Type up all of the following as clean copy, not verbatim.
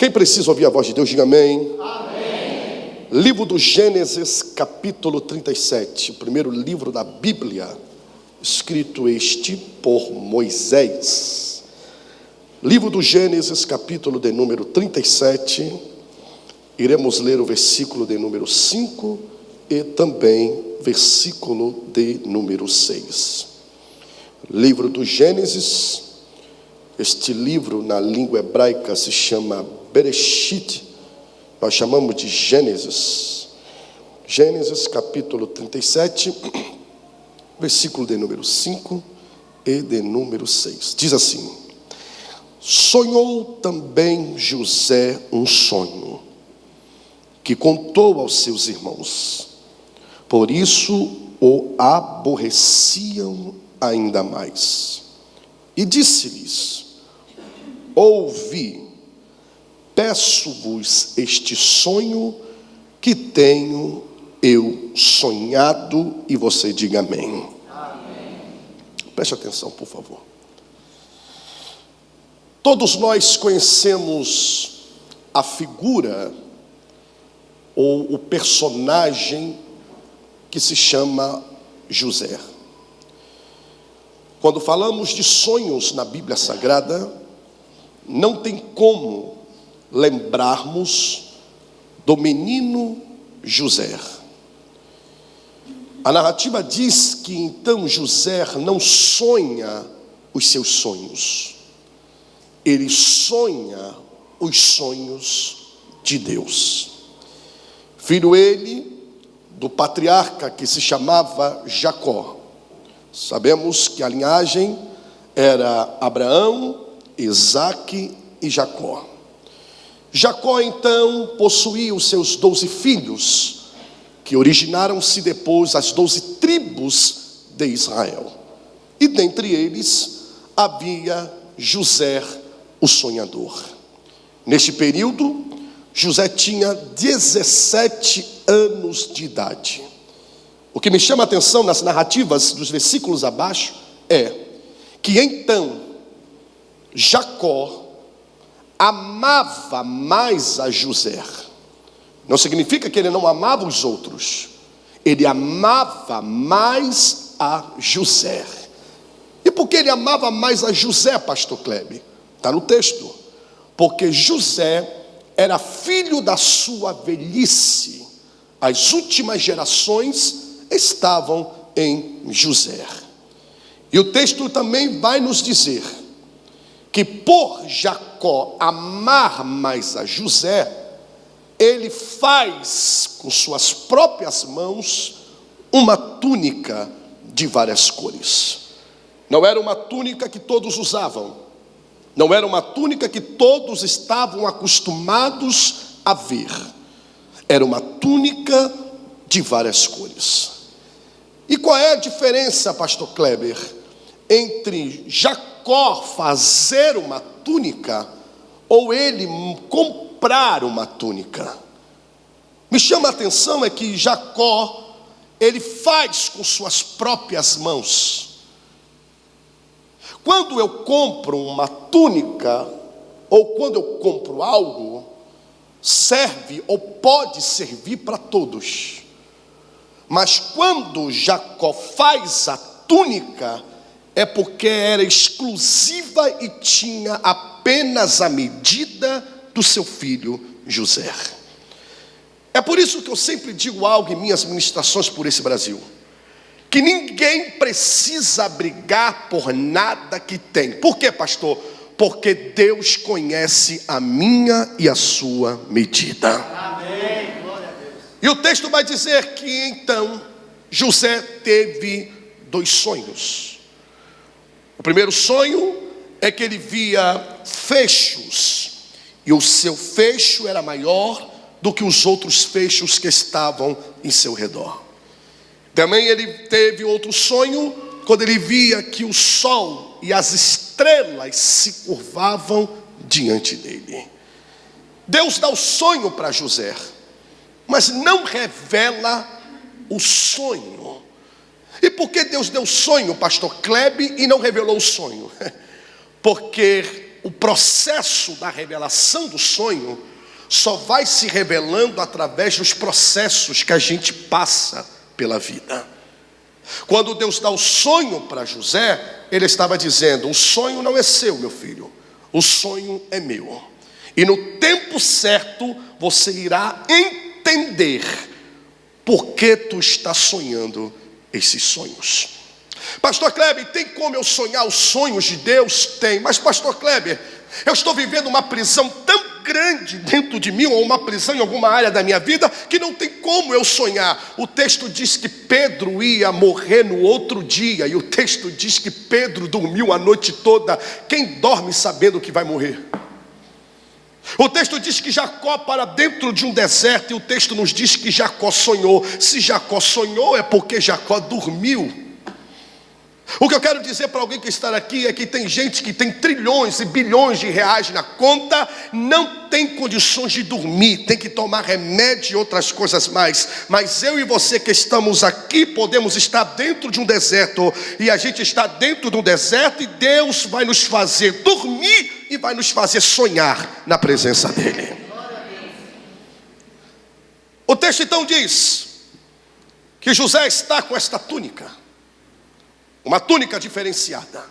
Quem precisa ouvir a voz de Deus, diga amém. Amém. Livro do Gênesis, capítulo 37, o primeiro livro da Bíblia, escrito este por Moisés. Livro do Gênesis, capítulo de número 37, iremos ler o versículo de número 5 e também versículo de número 6. Livro do Gênesis, este livro na língua hebraica se chama Bereshit, nós chamamos de Gênesis. Gênesis capítulo 37, versículo de número 5 e de número 6. Diz assim: sonhou também José um sonho, que contou aos seus irmãos, por isso o aborreciam ainda mais. E disse-lhes: ouvi, peço-vos este sonho que tenho eu sonhado. E você diga amém. Amém. Preste atenção, por favor. Todos nós conhecemos a figura ou o personagem que se chama José. Quando falamos de sonhos na Bíblia Sagrada, não tem como lembrarmos do menino José. A narrativa diz que então José não sonha os seus sonhos, ele sonha os sonhos de Deus. Filho ele do patriarca que se chamava Jacó. Sabemos que a linhagem era Abraão, Isaque e Jacó. Jacó então possuía os seus 12 filhos, que originaram-se depois as 12 tribos de Israel. E dentre eles havia José, o sonhador. Neste período, José tinha 17 anos de idade. O que me chama a atenção nas narrativas dos versículos abaixo é que então Jacó amava mais a José. Não significa que ele não amava os outros, ele amava mais a José. E por que ele amava mais a José, pastor Kleber? Está no texto. Porque José era filho da sua velhice. As últimas gerações estavam em José. E o texto também vai nos dizer que por Jacó amar mais a José, ele faz com suas próprias mãos uma túnica de várias cores. Não era uma túnica que todos usavam, não era uma túnica que todos estavam acostumados a ver. Era uma túnica de várias cores. E qual é a diferença, pastor Kleber, entre Jacó fazer uma túnica ou ele comprar uma túnica? Me chama a atenção é que Jacó, ele faz com suas próprias mãos. Quando eu compro uma túnica, ou quando eu compro algo, serve ou pode servir para todos. Mas quando Jacó faz a túnica, é porque era exclusiva e tinha apenas a medida do seu filho José. É por isso que eu sempre digo algo em minhas ministrações por esse Brasil, que ninguém precisa brigar por nada que tem. Por quê, pastor? Porque Deus conhece a minha e a sua medida. Amém. Glória a Deus. E o texto vai dizer que então José teve 2 sonhos. O primeiro sonho é que ele via fechos, e o seu fecho era maior do que os outros fechos que estavam em seu redor. Também ele teve outro sonho, quando ele via que o sol e as estrelas se curvavam diante dele. Deus dá o sonho para José, mas não revela o sonho. E por que Deus deu o sonho, pastor Kleber, e não revelou o sonho? Porque o processo da revelação do sonho só vai se revelando através dos processos que a gente passa pela vida. Quando Deus dá o sonho para José, ele estava dizendo: o sonho não é seu, meu filho, o sonho é meu. E no tempo certo você irá entender por que tu está sonhando esses sonhos. Pastor Kleber, tem como eu sonhar os sonhos de Deus? Tem. Mas pastor Kleber, eu estou vivendo uma prisão tão grande dentro de mim, ou uma prisão em alguma área da minha vida, que não tem como eu sonhar. O texto diz que Pedro ia morrer no outro dia, e o texto diz que Pedro dormiu a noite toda. Quem dorme sabendo que vai morrer? O texto diz que Jacó para dentro de um deserto, e o texto nos diz que Jacó sonhou. Se Jacó sonhou, é porque Jacó dormiu. O que eu quero dizer para alguém que está aqui é que tem gente que tem trilhões e bilhões de reais na conta, não tem condições de dormir, tem que tomar remédio e outras coisas mais. Mas eu e você que estamos aqui podemos estar dentro de um deserto, e a gente está dentro de um deserto, e Deus vai nos fazer dormir e vai nos fazer sonhar na presença dEle. O texto então diz que José está com esta túnica, uma túnica diferenciada,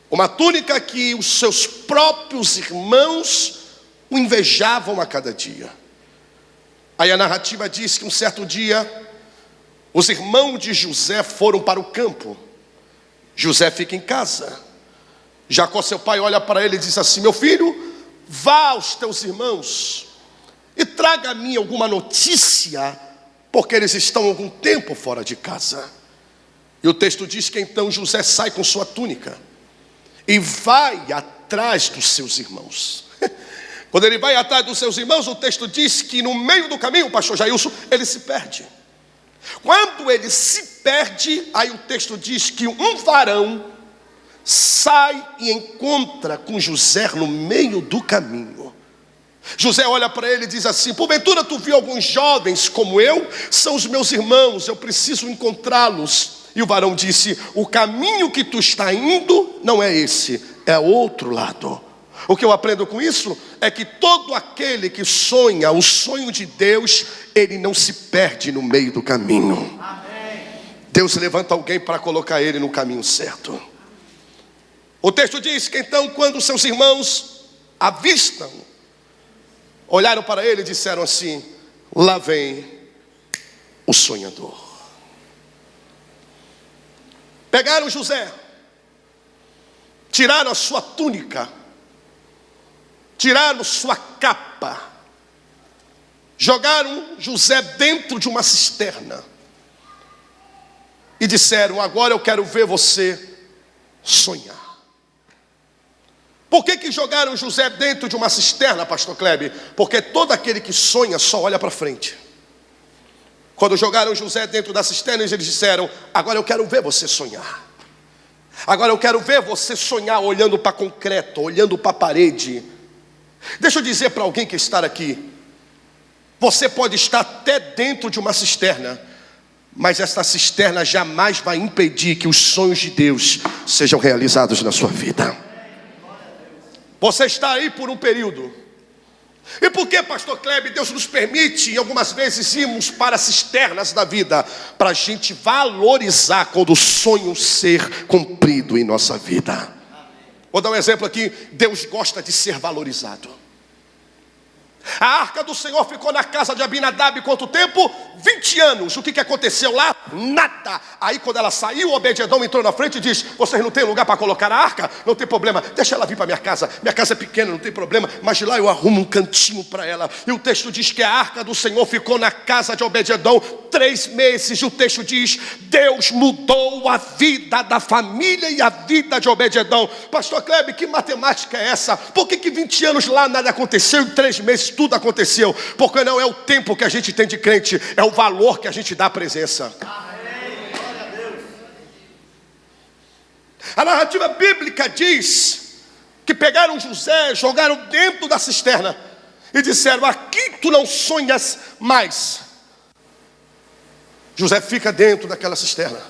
uma túnica que os seus próprios irmãos o invejavam a cada dia. Aí a narrativa diz que um certo dia os irmãos de José foram para o campo. José fica em casa. Jacó, seu pai, olha para ele e diz assim: meu filho, vá aos teus irmãos e traga a mim alguma notícia, porque eles estão há algum tempo fora de casa. E o texto diz que então José sai com sua túnica e vai atrás dos seus irmãos. Quando ele vai atrás dos seus irmãos, o texto diz que no meio do caminho, pastor Jailson, ele se perde. Quando ele se perde, aí o texto diz que um varão sai e encontra com José no meio do caminho. José olha para ele e diz assim: porventura tu viu alguns jovens como eu? São os meus irmãos, eu preciso encontrá-los. E o varão disse: o caminho que tu está indo não é esse, é outro lado. O que eu aprendo com isso é que todo aquele que sonha o sonho de Deus, ele não se perde no meio do caminho. Amém. Deus levanta alguém para colocar ele no caminho certo. O texto diz que então, quando seus irmãos avistam, olharam para ele e disseram assim: lá vem o sonhador. Pegaram José, tiraram a sua túnica, tiraram sua capa, jogaram José dentro de uma cisterna e disseram: agora eu quero ver você sonhar. Por que jogaram José dentro de uma cisterna, pastor Kleber? Porque todo aquele que sonha só olha para frente. Quando jogaram José dentro da cisterna, eles disseram: agora eu quero ver você sonhar. Agora eu quero ver você sonhar olhando para concreto, olhando para a parede. Deixa eu dizer para alguém que está aqui: você pode estar até dentro de uma cisterna, mas essa cisterna jamais vai impedir que os sonhos de Deus sejam realizados na sua vida. Você está aí por um período. E por que, pastor Kleber, Deus nos permite em algumas vezes irmos para cisternas da vida? Para a gente valorizar quando o sonho ser cumprido em nossa vida. Vou dar um exemplo aqui. Deus gosta de ser valorizado. A arca do Senhor ficou na casa de Abinadab quanto tempo? 20 anos. O que aconteceu lá? Nada. Aí quando ela saiu, Obed-edom entrou na frente e disse: vocês não têm lugar para colocar a arca? Não tem problema, deixa ela vir para minha casa é pequena, não tem problema, mas de lá eu arrumo um cantinho para ela. E o texto diz que a arca do Senhor ficou na casa de Obed-edom 3 meses. E o texto diz: Deus mudou a vida da família e a vida de Obed-edom. Pastor Kleber, que matemática é essa? Por que 20 anos lá nada aconteceu e 3 meses tudo aconteceu? Porque não é o tempo que a gente tem de crente, é o valor que a gente dá à presença. Amém. Glória a Deus. A narrativa bíblica diz que pegaram José, jogaram dentro da cisterna e disseram: aqui tu não sonhas mais. José fica dentro daquela cisterna.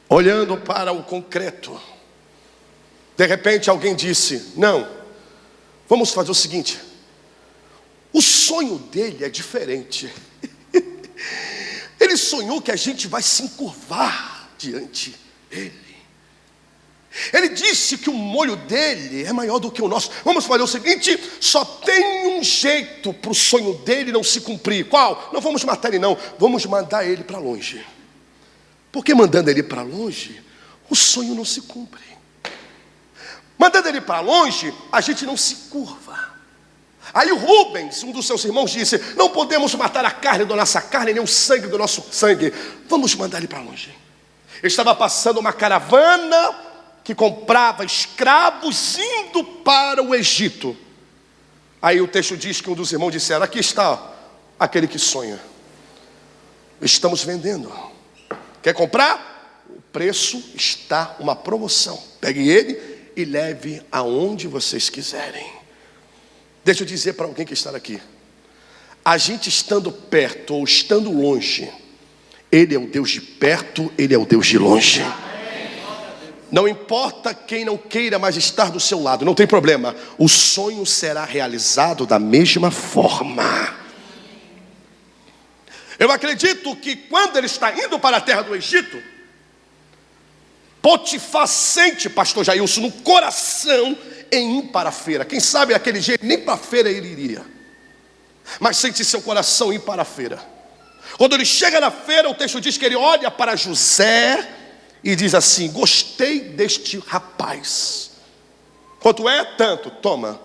olhando para o concreto. De repente alguém disse: não, vamos fazer o seguinte, o sonho dele é diferente. Ele sonhou que a gente vai se encurvar diante dele. Ele disse que o molho dele é maior do que o nosso. Vamos fazer o seguinte, só tem um jeito para o sonho dele não se cumprir. Qual? Não vamos matar ele não, vamos mandar ele para longe. Porque mandando ele para longe, o sonho não se cumpre. Mandando ele para longe, a gente não se curva. Aí o Rubens, um dos seus irmãos, disse: não podemos matar a carne da nossa carne, nem o sangue do nosso sangue. Vamos mandar ele para longe. Estava passando uma caravana que comprava escravos indo para o Egito. Aí o texto diz que um dos irmãos disseram: aqui está aquele que sonha. Estamos vendendo. Quer comprar? O preço está uma promoção. Pegue ele e leve aonde vocês quiserem. Deixa eu dizer para alguém que está aqui: a gente estando perto ou estando longe, Ele é o Deus de perto, Ele é o Deus de longe. Não importa quem não queira mais estar do seu lado, não tem problema, o sonho será realizado da mesma forma. Eu acredito que quando ele está indo para a terra do Egito, Potifar sente, pastor Jailson, no coração em ir para a feira. Quem sabe aquele jeito, nem para a feira ele iria, mas sente seu coração ir para a feira. Quando ele chega na feira, o texto diz que ele olha para José e diz assim: gostei deste rapaz. Quanto é? Tanto, toma.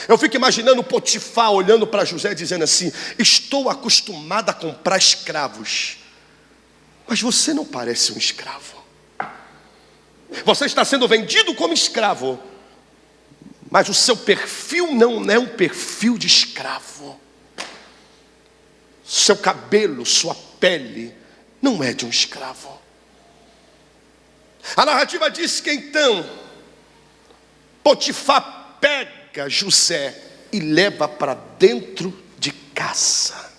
Eu fico imaginando Potifar olhando para José dizendo assim: estou acostumado a comprar escravos, mas você não parece um escravo. Você está sendo vendido como escravo, mas o seu perfil não é um perfil de escravo. Seu cabelo, sua pele não é de um escravo. A narrativa diz que então Potifar pega José e leva para dentro de casa.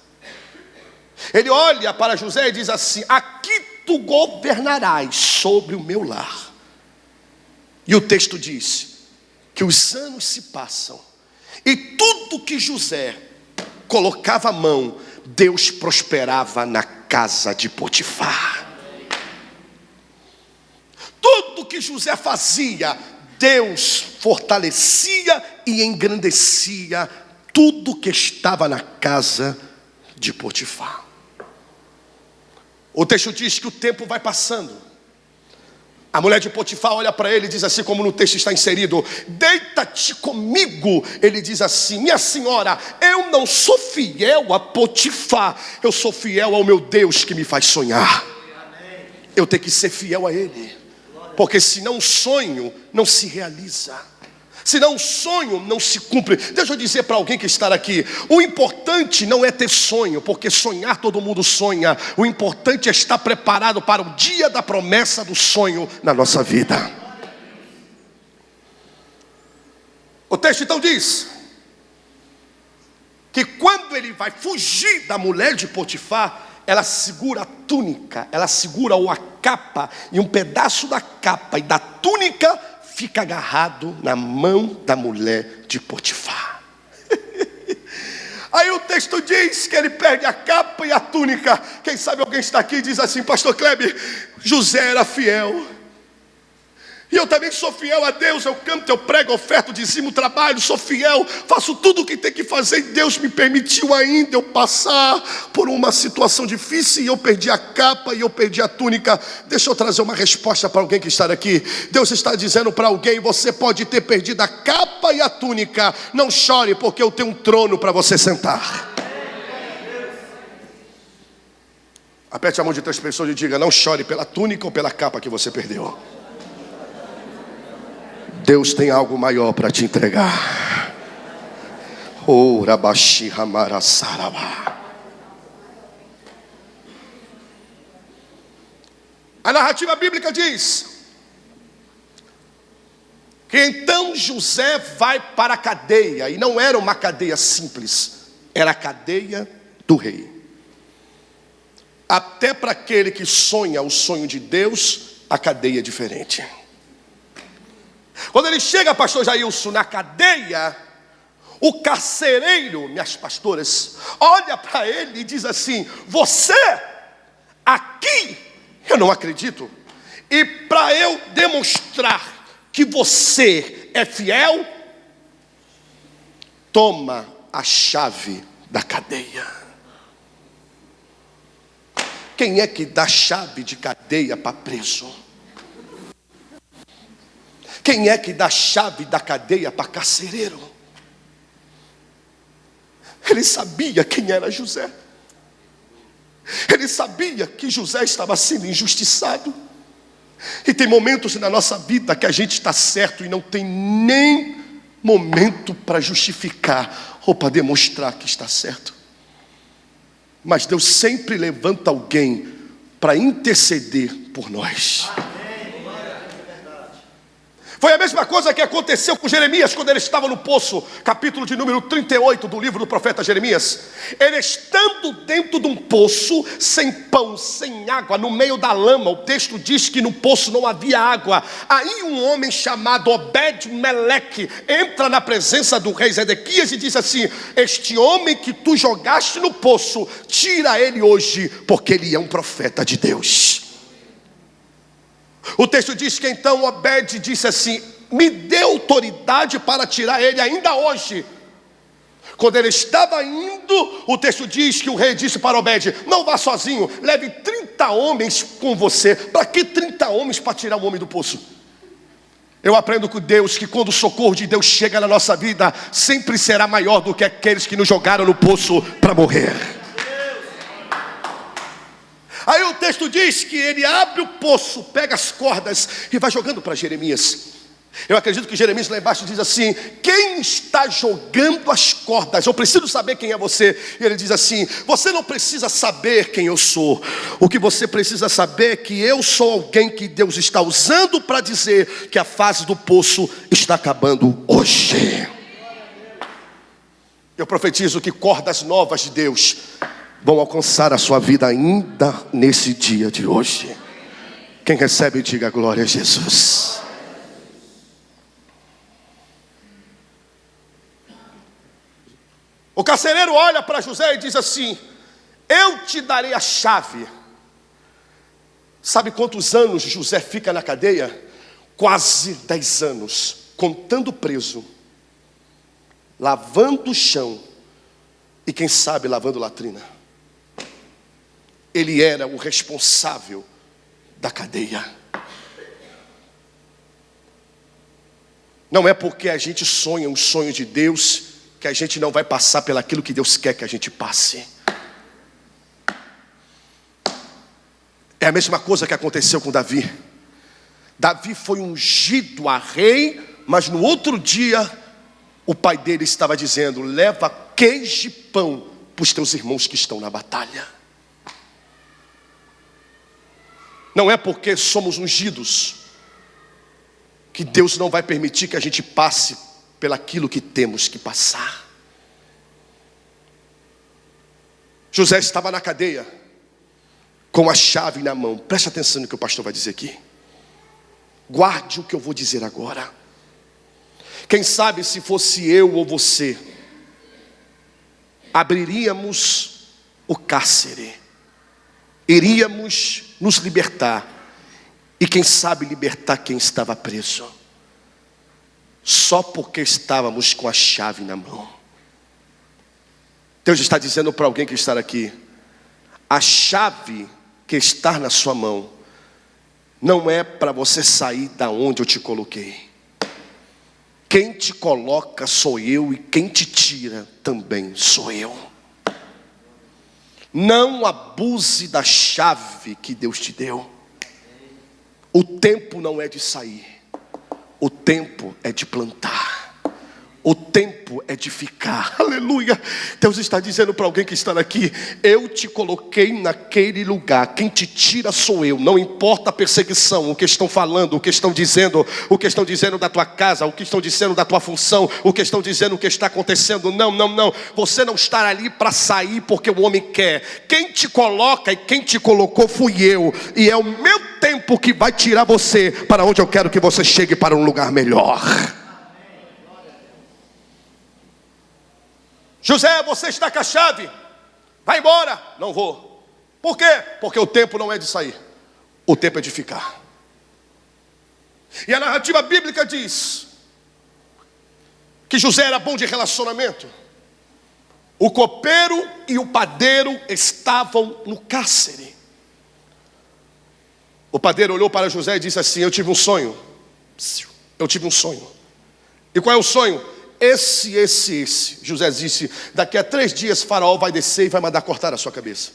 Ele olha para José e diz assim: aqui tu governarás sobre o meu lar. E o texto diz que os anos se passam e tudo que José colocava a mão, Deus prosperava na casa de Potifar. Tudo que José fazia, Deus fortalecia e engrandecia tudo que estava na casa de Potifar. O texto diz que o tempo vai passando. A mulher de Potifar olha para ele e diz assim, como no texto está inserido: deita-te comigo. Ele diz assim: minha senhora, eu não sou fiel a Potifar, eu sou fiel ao meu Deus que me faz sonhar. Eu tenho que ser fiel a Ele, porque senão o sonho não se realiza, senão o sonho não se cumpre. Deixa eu dizer para alguém que está aqui: o importante não é ter sonho, porque sonhar todo mundo sonha. O importante é estar preparado para o dia da promessa do sonho na nossa vida. O texto então diz que quando ele vai fugir da mulher de Potifar, ela segura a túnica, ela segura a capa, e um pedaço da capa e da túnica fica agarrado na mão da mulher de Potifar. Aí o texto diz que ele perde a capa e a túnica. Quem sabe alguém está aqui e diz assim: pastor Kleber, José era fiel, e eu também sou fiel a Deus. Eu canto, eu prego, oferto, dizimo, trabalho, sou fiel, faço tudo o que tem que fazer. E Deus me permitiu ainda eu passar por uma situação difícil, e eu perdi a capa e eu perdi a túnica. Deixa eu trazer uma resposta para alguém que está aqui. Deus está dizendo para alguém: você pode ter perdido a capa e a túnica, não chore, porque eu tenho um trono para você sentar. Aperte a mão de 3 pessoas e diga: não chore pela túnica ou pela capa que você perdeu. Deus tem algo maior para te entregar. A narrativa bíblica diz que então José vai para a cadeia, e não era uma cadeia simples, era a cadeia do rei. Até para aquele que sonha o sonho de Deus, a cadeia é diferente. Quando ele chega, pastor Jailson, na cadeia, o carcereiro, minhas pastoras, olha para ele e diz assim: você aqui, eu não acredito. E para eu demonstrar que você é fiel, toma a chave da cadeia. Quem é que dá chave de cadeia para preso? Quem é que dá chave da cadeia para carcereiro? Ele sabia quem era José. Ele sabia que José estava sendo injustiçado. E tem momentos na nossa vida que a gente está certo e não tem nem momento para justificar ou para demonstrar que está certo. Mas Deus sempre levanta alguém para interceder por nós. Foi a mesma coisa que aconteceu com Jeremias quando ele estava no poço, capítulo de número 38 do livro do profeta Jeremias. Ele estando dentro de um poço, sem pão, sem água, no meio da lama. O texto diz que no poço não havia água. Aí um homem chamado Obed-Meleque entra na presença do rei Zedequias e diz assim: este homem que tu jogaste no poço, tira ele hoje, porque ele é um profeta de Deus. O texto diz que então Obed disse assim: me dê autoridade para tirar ele ainda hoje. Quando ele estava indo, o texto diz que o rei disse para Obed: não vá sozinho, leve 30 homens com você. Para que 30 homens para tirar o homem do poço? Eu aprendo com Deus que quando o socorro de Deus chega na nossa vida, sempre será maior do que aqueles que nos jogaram no poço para morrer. Aí o texto diz que ele abre o poço, pega as cordas e vai jogando para Jeremias. Eu acredito que Jeremias lá embaixo diz assim: quem está jogando as cordas? Eu preciso saber quem é você. E ele diz assim: você não precisa saber quem eu sou. O que você precisa saber é que eu sou alguém que Deus está usando para dizer que a fase do poço está acabando hoje. Eu profetizo que cordas novas de Deus vão alcançar a sua vida ainda nesse dia de hoje. Quem recebe, diga glória a Jesus. O carcereiro olha para José e diz assim: eu te darei a chave. Sabe quantos anos José fica na cadeia? Quase 10 anos, contando preso, lavando o chão e quem sabe lavando latrina. Ele era o responsável da cadeia. Não é porque a gente sonha um sonho de Deus que a gente não vai passar pelaquilo que Deus quer que a gente passe. É a mesma coisa que aconteceu com Davi. Davi foi ungido a rei, mas no outro dia o pai dele estava dizendo: leva queijo e pão para os teus irmãos que estão na batalha. Não é porque somos ungidos que Deus não vai permitir que a gente passe pelaquilo que temos que passar. José estava na cadeia com a chave na mão. Preste atenção no que o pastor vai dizer aqui. Guarde o que eu vou dizer agora. Quem sabe se fosse eu ou você, abriríamos o cárcere, iríamos nos libertar, e quem sabe libertar quem estava preso, só porque estávamos com a chave na mão. Deus está dizendo para alguém que está aqui: a chave que está na sua mão não é para você sair da onde eu te coloquei. Quem te coloca sou eu, e quem te tira também sou eu. Não abuse da chave que Deus te deu. O tempo não é de sair, o tempo é de plantar. O tempo é de ficar. Aleluia. Deus está dizendo para alguém que está aqui: eu te coloquei naquele lugar. Quem te tira sou eu. Não importa a perseguição, o que estão falando, o que estão dizendo da tua casa, o que estão dizendo da tua função, o que estão dizendo o que está acontecendo. Não. Você não está ali para sair porque o homem quer. Quem te coloca e quem te colocou fui eu. E é o meu tempo que vai tirar você para onde eu quero que você chegue, para um lugar melhor. José, você está com a chave, vai embora. Não vou. Por quê? Porque o tempo não é de sair, o tempo é de ficar. E a narrativa bíblica diz que José era bom de relacionamento. O copeiro e o padeiro estavam no cárcere. O padeiro olhou para José e disse assim: eu tive um sonho. E qual é o sonho? Esse. José disse: daqui a 3 dias Faraó vai descer e vai mandar cortar a sua cabeça.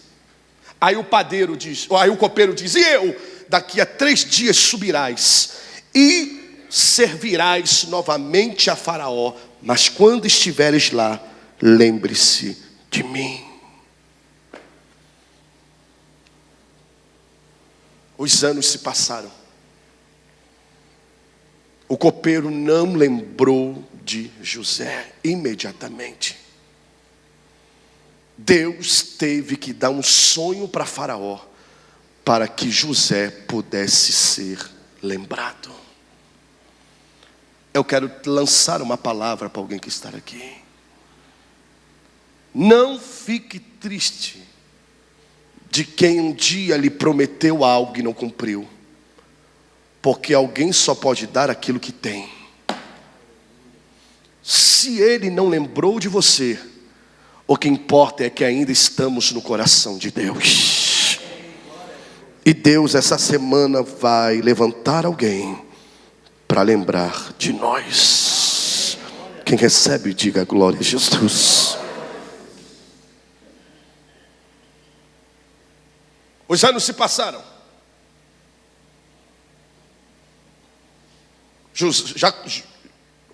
Aí o copeiro diz: e eu? Daqui a 3 dias subirás e servirás novamente a Faraó, mas quando estiveres lá, lembre-se de mim. Os anos se passaram. O copeiro não lembrou de José imediatamente. Deus teve que dar um sonho para Faraó para que José pudesse ser lembrado. Eu quero lançar uma palavra para alguém que está aqui. Não fique triste de quem um dia lhe prometeu algo e não cumpriu, porque alguém só pode dar aquilo que tem. Se ele não lembrou de você, o que importa é que ainda estamos no coração de Deus. E Deus essa semana vai levantar alguém para lembrar de nós. Quem recebe, diga glória a Jesus. Os anos se passaram.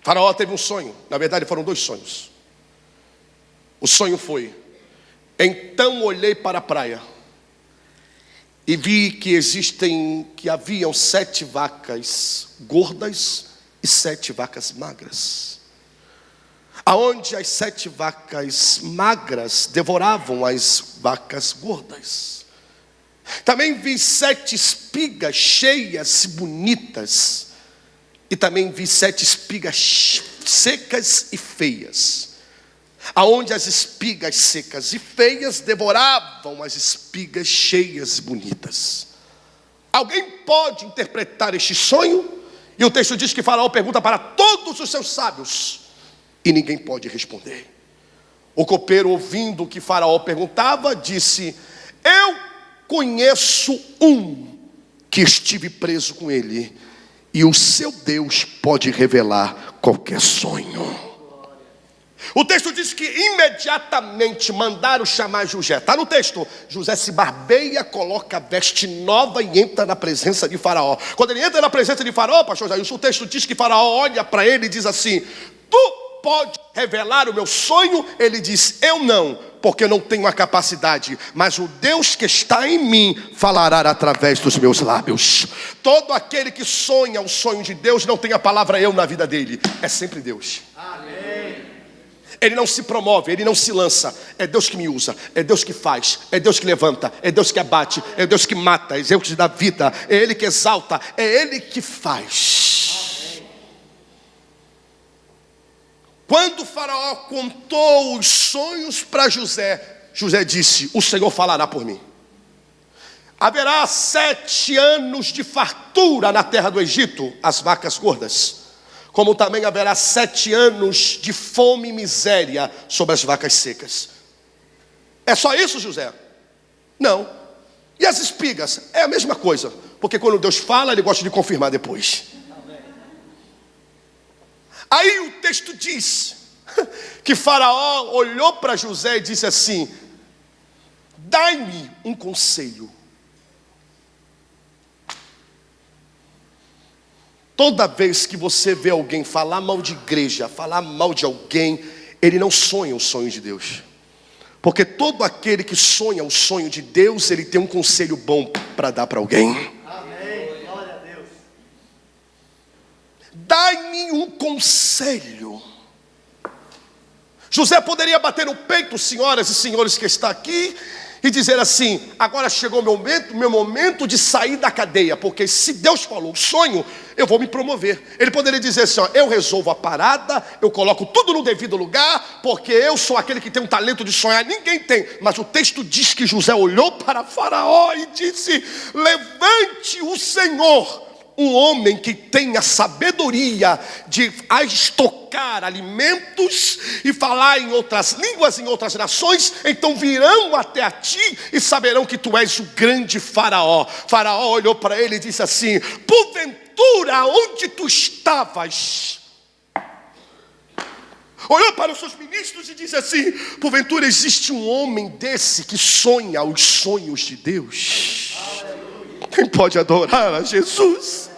Faraó teve um sonho. Na verdade foram 2 sonhos. O sonho foi: então olhei para a praia e vi que haviam 7 vacas gordas e 7 vacas magras. Aonde as 7 vacas magras devoravam as vacas gordas. Também vi 7 espigas cheias e bonitas. E também vi 7 espigas secas e feias. Aonde as espigas secas e feias devoravam as espigas cheias e bonitas. Alguém pode interpretar este sonho? E o texto diz que Faraó pergunta para todos os seus sábios, e ninguém pode responder. O copeiro, ouvindo o que Faraó perguntava, disse: eu conheço um que estive preso com ele, e o seu Deus pode revelar qualquer sonho. O texto diz que imediatamente mandaram chamar José. Está no texto. José se barbeia, coloca a veste nova e entra na presença de Faraó. Quando ele entra na presença de Faraó, pastor Jailson, o texto diz que Faraó olha para ele e diz assim: tu pode revelar o meu sonho? Ele diz: eu não, porque eu não tenho a capacidade, mas o Deus que está em mim falará através dos meus lábios. Todo aquele que sonha o sonho de Deus não tem a palavra eu na vida dele, é sempre Deus. Amém. Ele não se promove, ele não se lança. É Deus que me usa, é Deus que faz, é Deus que levanta, é Deus que abate, é Deus que mata, é Deus que dá vida, é Ele que exalta, é Ele que faz. Quando o Faraó contou os sonhos para José, José disse: o Senhor falará por mim. Haverá 7 anos de fartura na terra do Egito, as vacas gordas, como também haverá 7 anos de fome e miséria sobre as vacas secas. É só isso, José? Não. E as espigas? É a mesma coisa, porque quando Deus fala, Ele gosta de confirmar depois. Aí o texto diz que Faraó olhou para José e disse assim: dai-me um conselho. Toda vez que você vê alguém falar mal de igreja, falar mal de alguém, ele não sonha o sonho de Deus. Porque todo aquele que sonha o sonho de Deus, ele tem um conselho bom para dar para alguém. Amém. Glória a Deus. Dai-me um conselho. José poderia bater no peito, senhoras e senhores que está aqui, e dizer assim: agora chegou meu momento de sair da cadeia, porque se Deus falou o sonho, eu vou me promover. Ele poderia dizer assim: ó, eu resolvo a parada, eu coloco tudo no devido lugar, porque eu sou aquele que tem um talento de sonhar, ninguém tem. Mas o texto diz que José olhou para Faraó e disse: levante o Senhor um homem que tenha sabedoria de estocar alimentos e falar em outras línguas, em outras nações, então virão até a ti e saberão que tu és o grande Faraó. Faraó olhou para ele e disse assim: porventura, onde tu estavas? Olhou para os seus ministros e disse assim: porventura existe um homem desse que sonha os sonhos de Deus? Quem pode adorar a Jesus?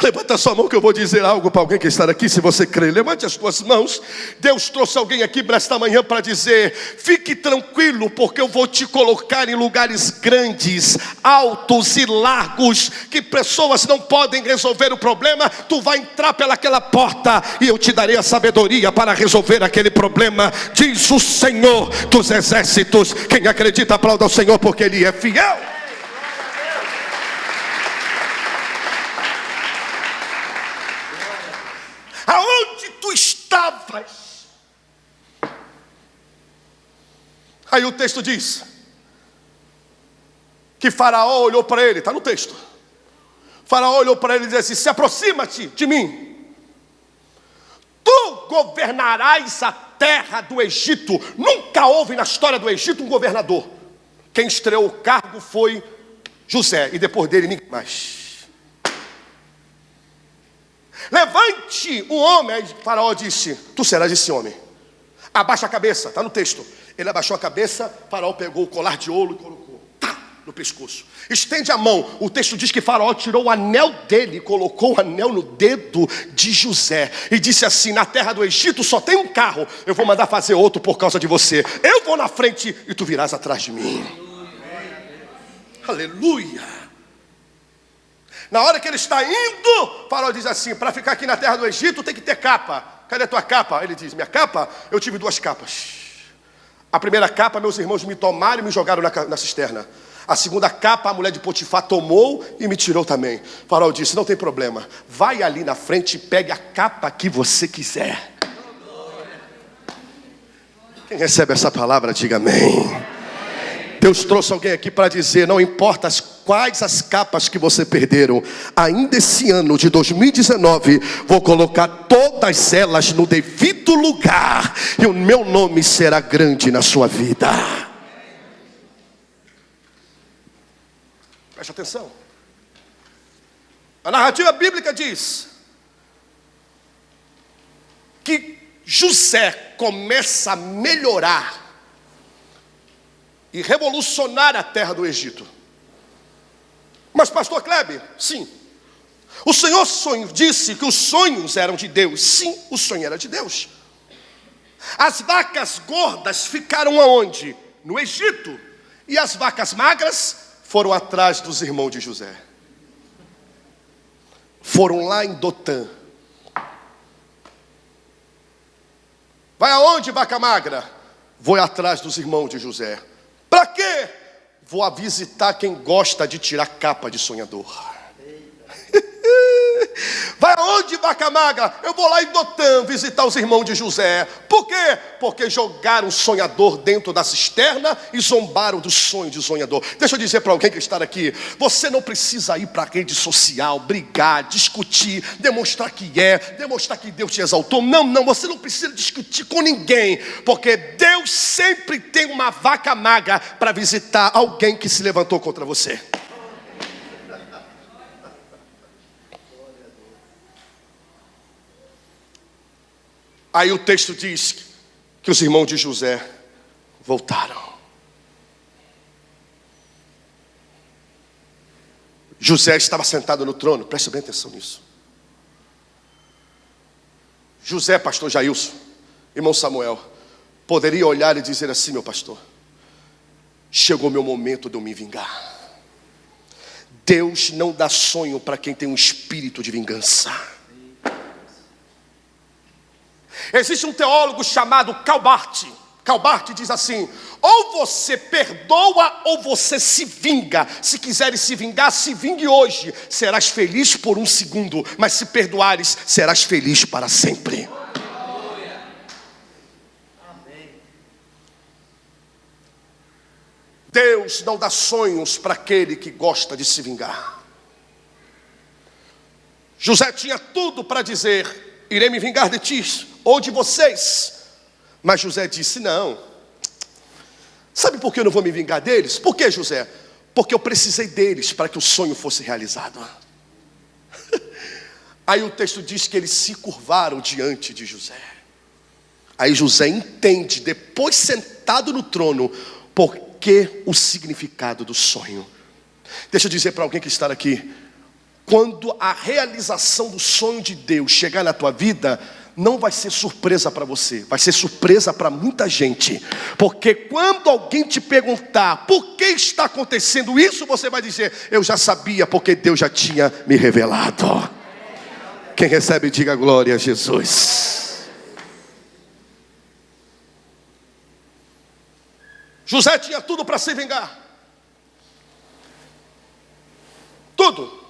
Levanta a sua mão que eu vou dizer algo para alguém que está aqui, se você crê. Levante as suas mãos. Deus trouxe alguém aqui para esta manhã para dizer: fique tranquilo, porque eu vou te colocar em lugares grandes, altos e largos, que pessoas não podem resolver o problema. Tu vai entrar pelaquela porta e eu te darei a sabedoria para resolver aquele problema, diz o Senhor dos exércitos. Quem acredita, aplauda ao Senhor, porque Ele é fiel. Aonde tu estavas? Aí o texto diz que Faraó olhou para ele, está no texto. Faraó olhou para ele e disse assim: se aproxima-te de mim, tu governarás a terra do Egito. Nunca houve na história do Egito um governador. Quem estreou o cargo foi José, e depois dele ninguém mais. Levante um homem. Aí Faraó disse: tu serás esse homem. Abaixa a cabeça, está no texto. Ele abaixou a cabeça, Faraó pegou o colar de ouro e colocou no pescoço. Estende a mão. O texto diz que Faraó tirou o anel dele e colocou o anel no dedo de José e disse assim: na terra do Egito só tem um carro, eu vou mandar fazer outro por causa de você. Eu vou na frente e tu virás atrás de mim. Aleluia. Na hora que ele está indo, Faraó diz assim: para ficar aqui na terra do Egito tem que ter capa. Cadê a tua capa? Ele diz: minha capa? Eu tive 2 capas. A primeira capa meus irmãos me tomaram e me jogaram na cisterna. A segunda capa a mulher de Potifar tomou e me tirou também. Faraó disse: não tem problema, vai ali na frente e pegue a capa que você quiser. Quem recebe essa palavra, diga amém. Deus trouxe alguém aqui para dizer: não importa quais as capas que você perderam, ainda esse ano de 2019, vou colocar todas elas no devido lugar, e o meu nome será grande na sua vida. Preste atenção. A narrativa bíblica diz que José começa a melhorar e revolucionar a terra do Egito. Mas pastor Kleber, sim, o Senhor disse que os sonhos eram de Deus. Sim, o sonho era de Deus. As vacas gordas ficaram aonde? No Egito. E as vacas magras foram atrás dos irmãos de José. Foram lá em Dotã. Vai aonde, vaca magra? Vou atrás dos irmãos de José. Para quê? Vou a visitar quem gosta de tirar capa de sonhador. Vai aonde, vaca magra? Eu vou lá em Dotã visitar os irmãos de José. Por quê? Porque jogaram o sonhador dentro da cisterna e zombaram do sonho de sonhador. Deixa eu dizer para alguém que está aqui: você não precisa ir para a rede social, brigar, discutir, demonstrar que Deus te exaltou. Não, você não precisa discutir com ninguém, porque Deus sempre tem uma vaca magra para visitar alguém que se levantou contra você. Aí o texto diz que os irmãos de José voltaram. José estava sentado no trono, preste bem atenção nisso. José, pastor Jailson, irmão Samuel, poderia olhar e dizer assim: meu pastor, chegou meu momento de eu me vingar. Deus não dá sonho para quem tem um espírito de vingança. Existe um teólogo chamado Calbart. Calbart diz assim: ou você perdoa ou você se vinga. Se quiseres se vingar, se vingue hoje. Serás feliz por um segundo, mas se perdoares, serás feliz para sempre. Deus não dá sonhos para aquele que gosta de se vingar. José tinha tudo para dizer: irei me vingar de ti ou de vocês. Mas José disse: não. Sabe por que eu não vou me vingar deles? Por que, José? Porque eu precisei deles para que o sonho fosse realizado. Aí o texto diz que eles se curvaram diante de José. Aí José entende, depois sentado no trono, porque o significado do sonho. Deixa eu dizer para alguém que está aqui: quando a realização do sonho de Deus chegar na tua vida, não vai ser surpresa para você, vai ser surpresa para muita gente. Porque quando alguém te perguntar por que está acontecendo isso, você vai dizer: eu já sabia, porque Deus já tinha me revelado. Quem recebe, diga glória a Jesus. José tinha tudo para se vingar. Tudo.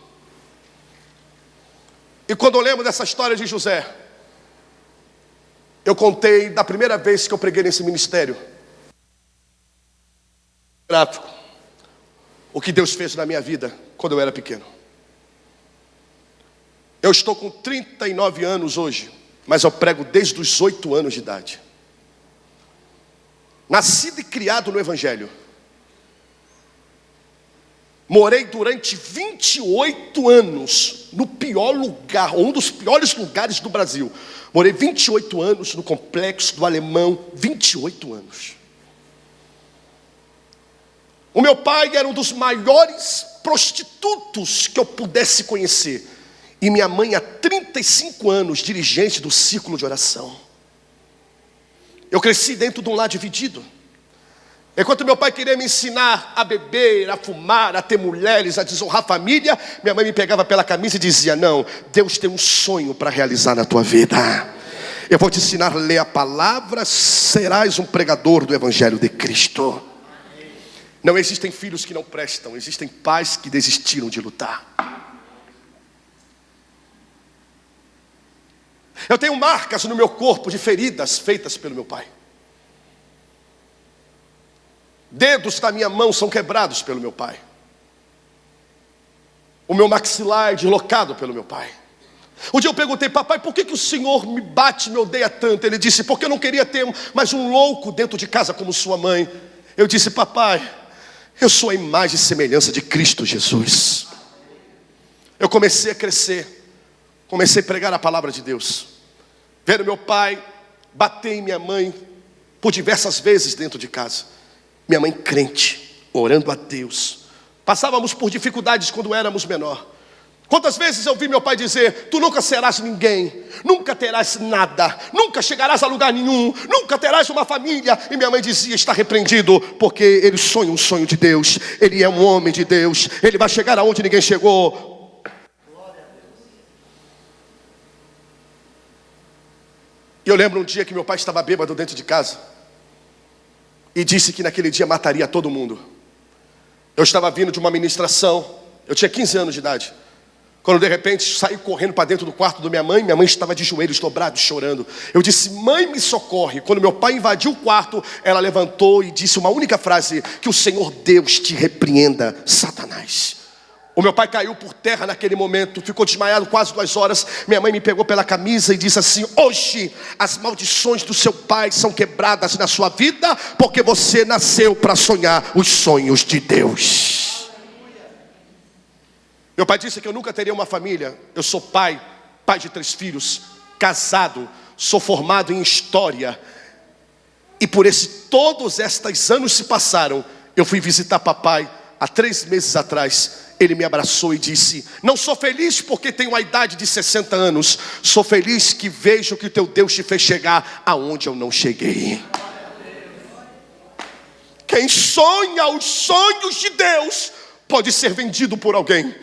E quando eu lembro dessa história de José, eu contei da primeira vez que eu preguei nesse ministério. Gráfico. O que Deus fez na minha vida quando eu era pequeno. Eu estou com 39 anos hoje, mas eu prego desde os 8 anos de idade. Nascido e criado no Evangelho. Morei durante 28 anos no pior lugar, um dos piores lugares do Brasil. Morei 28 anos no Complexo do Alemão, 28 anos. O meu pai era um dos maiores prostitutos que eu pudesse conhecer. E minha mãe, há 35 anos, dirigente do círculo de oração. Eu cresci dentro de um lar dividido. Enquanto meu pai queria me ensinar a beber, a fumar, a ter mulheres, a desonrar a família, minha mãe me pegava pela camisa e dizia: não, Deus tem um sonho para realizar na tua vida. Eu vou te ensinar a ler a palavra, serás um pregador do Evangelho de Cristo. Não existem filhos que não prestam, existem pais que desistiram de lutar. Eu tenho marcas no meu corpo de feridas feitas pelo meu pai. Dedos da minha mão são quebrados pelo meu pai. O meu maxilar é deslocado pelo meu pai. Um dia eu perguntei: papai, por que o senhor me bate, me odeia tanto? Ele disse: porque eu não queria ter mais um louco dentro de casa como sua mãe. Eu disse: papai, eu sou a imagem e semelhança de Cristo Jesus. Eu comecei a crescer. Comecei a pregar a palavra de Deus. Vendo meu pai bater em minha mãe por diversas vezes dentro de casa. Minha mãe crente, orando a Deus. Passávamos por dificuldades quando éramos menor. Quantas vezes eu vi meu pai dizer: tu nunca serás ninguém, nunca terás nada, nunca chegarás a lugar nenhum, nunca terás uma família. E minha mãe dizia: está repreendido, porque ele sonha um sonho de Deus. Ele é um homem de Deus, ele vai chegar aonde ninguém chegou. E eu lembro um dia que meu pai estava bêbado dentro de casa e disse que naquele dia mataria todo mundo. Eu estava vindo de uma ministração, eu tinha 15 anos de idade, quando de repente saí correndo para dentro do quarto da minha mãe estava de joelhos dobrados, chorando. Eu disse: mãe, me socorre. Quando meu pai invadiu o quarto, ela levantou e disse uma única frase: que o Senhor Deus te repreenda, Satanás. O meu pai caiu por terra naquele momento, ficou desmaiado quase 2 horas. Minha mãe me pegou pela camisa e disse assim: hoje as maldições do seu pai são quebradas na sua vida, porque você nasceu para sonhar os sonhos de Deus. Meu pai disse que eu nunca teria uma família. Eu sou pai de 3 filhos, casado, sou formado em história. E por todos estes anos se passaram, eu fui visitar papai há 3 meses atrás, ele me abraçou e disse: não sou feliz porque tenho a idade de 60 anos. Sou feliz que vejo que o teu Deus te fez chegar aonde eu não cheguei. Quem sonha os sonhos de Deus pode ser vendido por alguém,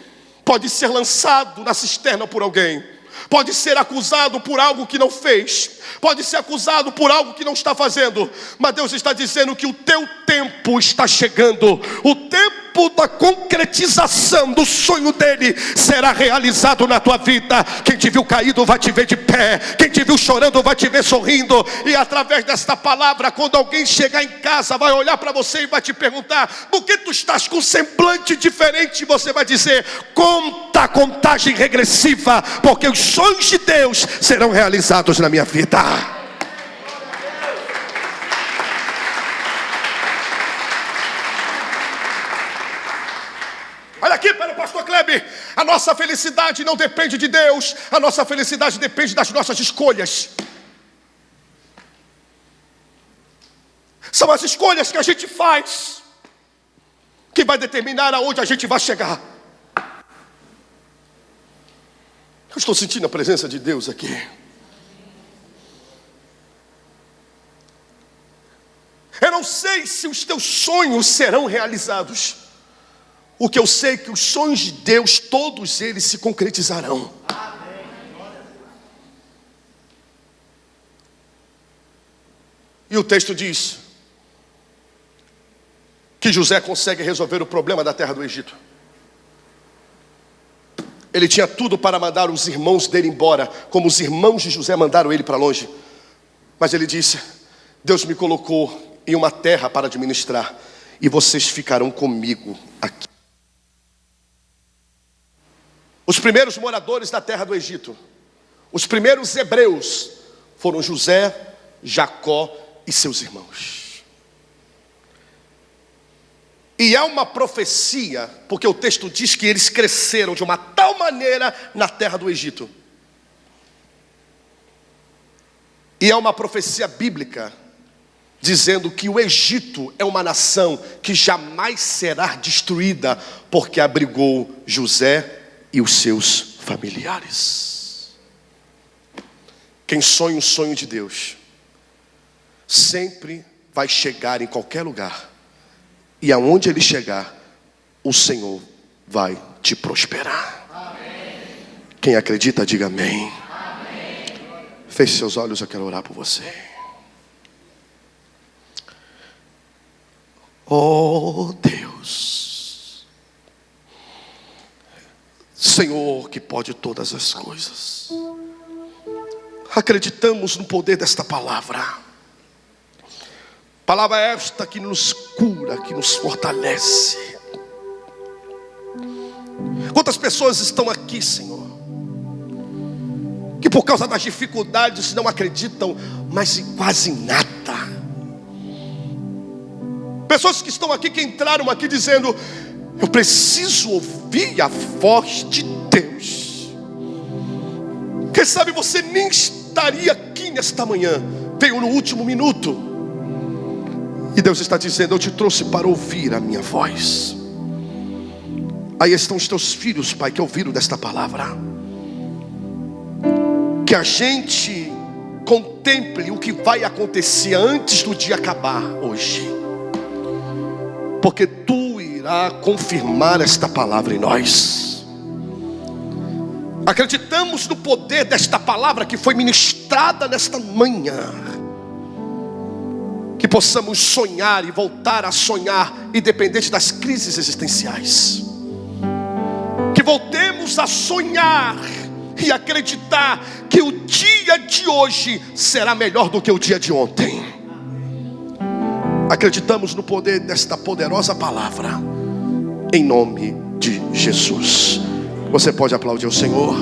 pode ser lançado na cisterna por alguém, pode ser acusado por algo que não fez, pode ser acusado por algo que não está fazendo. Mas Deus está dizendo que o teu tempo está chegando. O tempo da concretização do sonho dele será realizado na tua vida. Quem te viu caído vai te ver de pé. Quem te viu chorando vai te ver sorrindo. E através desta palavra, quando alguém chegar em casa, vai olhar para você e vai te perguntar: por que tu estás com um semblante diferente? Você vai dizer: conta a contagem regressiva, porque os sonhos de Deus serão realizados na minha vida. Olha aqui para o pastor Kleber. A nossa felicidade não depende de Deus. A nossa felicidade depende das nossas escolhas. São as escolhas que a gente faz que vai determinar aonde a gente vai chegar. Eu estou sentindo a presença de Deus aqui. Eu não sei se os teus sonhos serão realizados. O que eu sei é que os sonhos de Deus, todos eles se concretizarão. E o texto diz que José consegue resolver o problema da terra do Egito. Ele tinha tudo para mandar os irmãos dele embora, como os irmãos de José mandaram ele para longe. Mas ele disse: Deus me colocou em uma terra para administrar, e vocês ficarão comigo aqui. Os primeiros moradores da terra do Egito, os primeiros hebreus, foram José, Jacó e seus irmãos. E é uma profecia, porque o texto diz que eles cresceram de uma tal maneira na terra do Egito. E é uma profecia bíblica, dizendo que o Egito é uma nação que jamais será destruída, porque abrigou José e os seus familiares. Quem sonha o sonho de Deus sempre vai chegar em qualquer lugar, e aonde ele chegar, o Senhor vai te prosperar. Amém. Quem acredita, diga amém. Amém. Feche seus olhos, eu quero orar por você. Oh Deus, Senhor que pode todas as coisas, acreditamos no poder desta palavra. Palavra esta que nos cura, que nos fortalece. Quantas pessoas estão aqui, Senhor, que por causa das dificuldades não acreditam mais em quase nada. Pessoas que estão aqui, que entraram aqui dizendo: eu preciso ouvir a voz de Deus. Quem sabe você nem estaria aqui nesta manhã, veio no último minuto, e Deus está dizendo: eu te trouxe para ouvir a minha voz. Aí estão os teus filhos, Pai, que ouviram desta palavra. Que a gente contemple o que vai acontecer antes do dia acabar hoje, porque Tu irá confirmar esta palavra em nós. Acreditamos no poder desta palavra que foi ministrada nesta manhã. Que possamos sonhar e voltar a sonhar, independente das crises existenciais. Que voltemos a sonhar e acreditar que o dia de hoje será melhor do que o dia de ontem. Acreditamos no poder desta poderosa palavra, em nome de Jesus. Você pode aplaudir o Senhor.